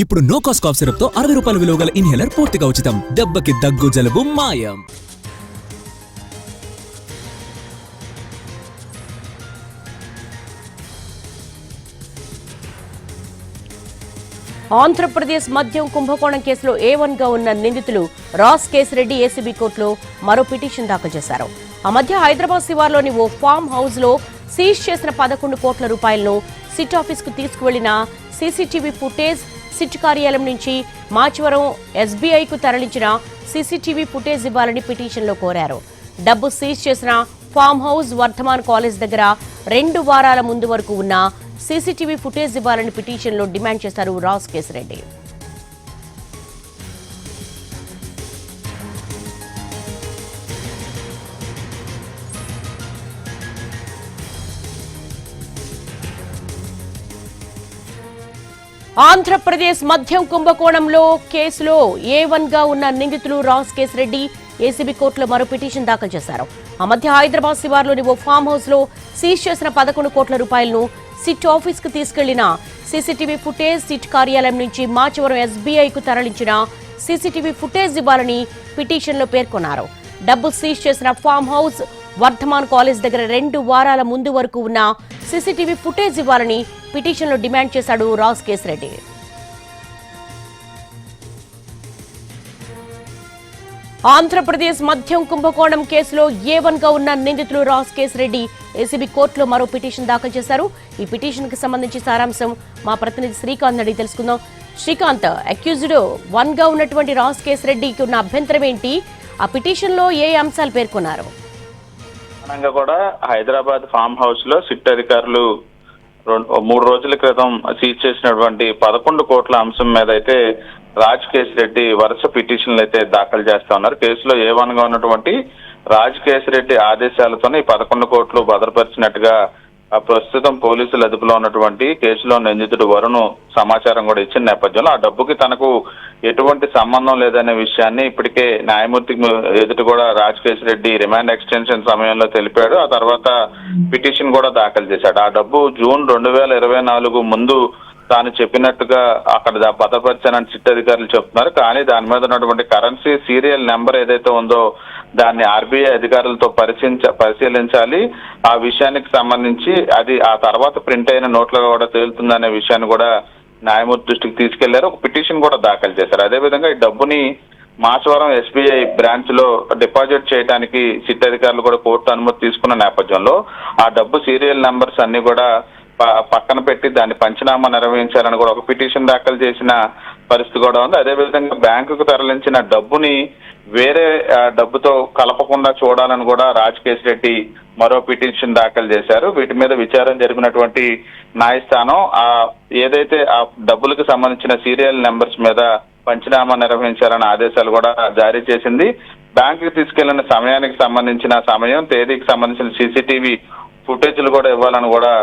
ఇప్పుడు no cost cough syrup తో 60 రూపాయల విలువ గల ఇన్హేలర్ పూర్తిగా ఉచితం. దెబ్బకి దగ్గు జలుబు మాయం. ఆంధ్రప్రదేశ్ మద్యం కుంభకోణం కేసులో A1గా ఉన్న నిందితులు రాస్ కేసిరెడ్డి ఏసీబీ కోర్టులో మరో పిటిషన్ దాఖలు చేశారు. ఆ మధ్య హైదరాబాద్ శివార్లోని ఓ ఫామ్ హౌస్ లో సీజ్ చేసిన 11 కోట్ల రూపాయలను సిట్ ఆఫీస్ కు తీసుకువెళ్లిన సీసీటీవీ ఫుటేజ్, సిట్ కార్యాలయం నుంచి మాచవరం SBIకు తరలించిన సీసీటీవీ ఫుటేజ్ ఇవ్వాలని పిటిషన్లో కోరారు. డబ్బు సీజ్ చేసిన ఫామ్ హౌస్ వర్ధమాన్ కాలేజ్ దగ్గర 2 వారాల ముందు వరకు ఉన్న సీసీటీవీ ఫుటేజ్ ఇవ్వాలని పిటిషన్లో డిమాండ్ చేశారు రాస్ కేసిరెడ్డి. ఆంధ్రప్రదేశ్ మద్యం కుంభకోణంలో కేసులో A1గా ఉన్న నిందితులు రాస్ కేసిరెడ్డి ఏసీబీ కోర్టులో మరో పిటిషన్ దాఖలు చేశారు. ఆ మధ్య హైదరాబాద్ శివార్లోని ఓ ఫామ్ హౌస్ లో సీజ్ చేసిన 11 కోట్ల రూపాయలను సిట్ ఆఫీస్ కు తీసుకెళ్లిన సీసీటీవీ ఫుటేజ్, సిట్ కార్యాలయం నుంచి మాచవరం SBIకు తరలించిన సీసీటీవీ ఫుటేజ్ ఇవ్వాలని పిటిషన్లో పేర్కొన్నారు. డబ్బు సీజ్ చేసిన ఫామ్ హౌస్ వర్ధమాన్ కాలేజ్ దగ్గర 2 వారాల ముందు వరకు ఉన్న సీసీటీవీ ఫుటేజ్ ఇవ్వాలని పిటిషన్లో డిమాండ్ చేశాడు రాస్ కేసిరెడ్డి. ఆంధ్రప్రదేశ్ మద్యం కుంభకోణం కేసులో A1గా ఉన్న నిందితులు రాస్ కేసిరెడ్డి ఏసీబీ కోర్టులో మరో పిటిషన్ దాఖలు చేశారు. ఈ పిటిషన్ కి సంబంధించి సారాంశం మా ప్రతినిధి శ్రీకాంత్ అడిగి తెలుసుకుందాం. శ్రీకాంత్, అక్యూజ్డ్ 1గా ఉన్నటువంటి రాస్ కేసిరెడ్డికి ఉన్న అభ్యంతరం ఏంటి? ఆ పిటిషన్ లో ఏ అంశాలు పేర్కొన్నారు? కూడా హైదరాబాద్ ఫామ్ హౌస్ లో సిట్ అధికారులు 3 రోజుల క్రితం సీజ్ చేసినటువంటి 11 కోట్ల అంశం మీద అయితే రాజ్ కేసిరెడ్డి వరుస పిటిషన్లు అయితే దాఖలు చేస్తా ఉన్నారు. కేసులో A1గా ఉన్నటువంటి రాజ్ కేసిరెడ్డి ఆదేశాలతోనే ఈ 11 కోట్లు భద్రపరిచినట్టుగా ప్రస్తుతం పోలీసులు అదుపులో ఉన్నటువంటి కేసులో నిందితుడు వరుణ్ సమాచారం కూడా ఇచ్చిన నేపథ్యంలో ఆ డబ్బుకి తనకు ఎటువంటి సంబంధం లేదనే విషయాన్ని ఇప్పటికే న్యాయమూర్తి ఎదుట కూడా రాజ్ కేసిరెడ్డి రిమాండ్ ఎక్స్టెన్షన్ సమయంలో తెలిపాడు. ఆ తర్వాత పిటిషన్ కూడా దాఖలు చేశాడు. ఆ డబ్బు జూన్ 2024 ముందు తాను చెప్పినట్టుగా అక్కడ భద్రపరిచానని సిట్ అధికారులు చెప్తున్నారు. కానీ దాని మీద ఉన్నటువంటి కరెన్సీ సీరియల్ నెంబర్ ఏదైతే ఉందో దాన్ని RBI అధికారులతో పరిశీలించాలి. ఆ విషయానికి సంబంధించి అది ఆ తర్వాత ప్రింట్ అయిన నోట్లుగా కూడా తేలుతుందనే విషయాన్ని కూడా న్యాయమూర్తి దృష్టికి తీసుకెళ్లారు. ఒక పిటిషన్ కూడా దాఖలు చేశారు. అదేవిధంగా ఈ డబ్బుని మాచవరం SBI బ్రాంచ్ లో డిపాజిట్ చేయడానికి సిట్ అధికారులు కూడా కోర్టు అనుమతి తీసుకున్న నేపథ్యంలో ఆ డబ్బు సీరియల్ నెంబర్స్ అన్ని కూడా పక్కన పెట్టి దాన్ని పంచనామా నిర్వహించాలని కూడా ఒక పిటిషన్ దాఖలు చేసిన పరిస్థితి కూడా ఉంది. అదేవిధంగా బ్యాంకుకు తరలించిన డబ్బుని వేరే డబ్బుతో కలపకుండా చూడాలని కూడా రాజ్ కేసిరెడ్డి మరో పిటిషన్ దాఖలు చేశారు. వీటి మీద విచారణ జరిపినటువంటి న్యాయస్థానం ఏదైతే ఆ డబ్బులకు సంబంధించిన సీరియల్ నెంబర్స్ మీద పంచనామా నిర్వహించాలన్న ఆదేశాలు కూడా జారీ చేసింది. బ్యాంకుకి తీసుకెళ్లిన సమయానికి సంబంధించిన తేదీకి సంబంధించిన సీసీటీవీ ఫుటేజ్లు కూడా ఇవ్వాలని కూడా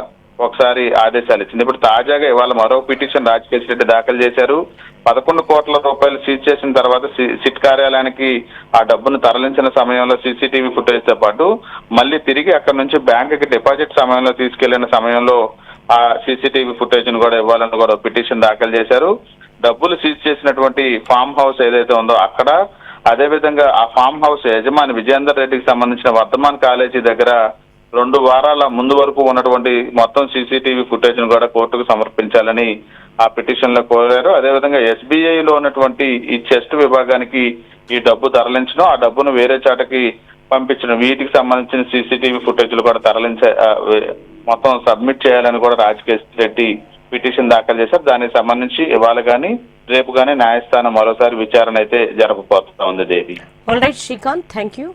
ఒకసారి ఆదేశాలు ఇచ్చింది. ఇప్పుడు తాజాగా ఇవాళ మరో పిటిషన్ రాజ్ కేసిరెడ్డి దాఖలు చేశారు. 11 కోట్ల రూపాయలు సీజ్ చేసిన తర్వాత సిట్ కార్యాలయానికి ఆ డబ్బును తరలించిన సమయంలో సీసీటీవీ ఫుటేజ్ తో పాటు మళ్ళీ తిరిగి అక్కడ నుంచి బ్యాంకుకి డిపాజిట్ సమయంలో తీసుకెళ్లిన సమయంలో ఆ సీసీటీవీ ఫుటేజ్ ను కూడా ఇవ్వాలని కూడా పిటిషన్ దాఖలు చేశారు. డబ్బులు సీజ్ చేసినటువంటి ఫామ్ హౌస్ ఏదైతే ఉందో అక్కడ, అదేవిధంగా ఆ ఫామ్ హౌస్ యజమాని విజయేందర్ రెడ్డికి సంబంధించిన వర్ధమాన్ కాలేజీ దగ్గర 2 వారాల ముందు వరకు ఉన్నటువంటి మొత్తం సీసీటీవీ ఫుటేజ్ ను కూడా కోర్టుకు సమర్పించాలని ఆ పిటిషన్ లో కోరారు. అదేవిధంగా SBIలో ఉన్నటువంటి ఈ చెస్ట్ విభాగానికి ఈ డబ్బు తరలించడం, ఆ డబ్బును వేరే చాటకి పంపించడం, వీటికి సంబంధించిన సీసీటీవీ ఫుటేజ్లు కూడా మొత్తం సబ్మిట్ చేయాలని కూడా రాజ్ కేసిరెడ్డి పిటిషన్ దాఖలు చేశారు. దానికి సంబంధించి ఇవాళ కానీ రేపు కానీ న్యాయస్థానం మరోసారి విచారణ అయితే జరపబోతా ఉంది. Devi. All right Srikanth, thank you.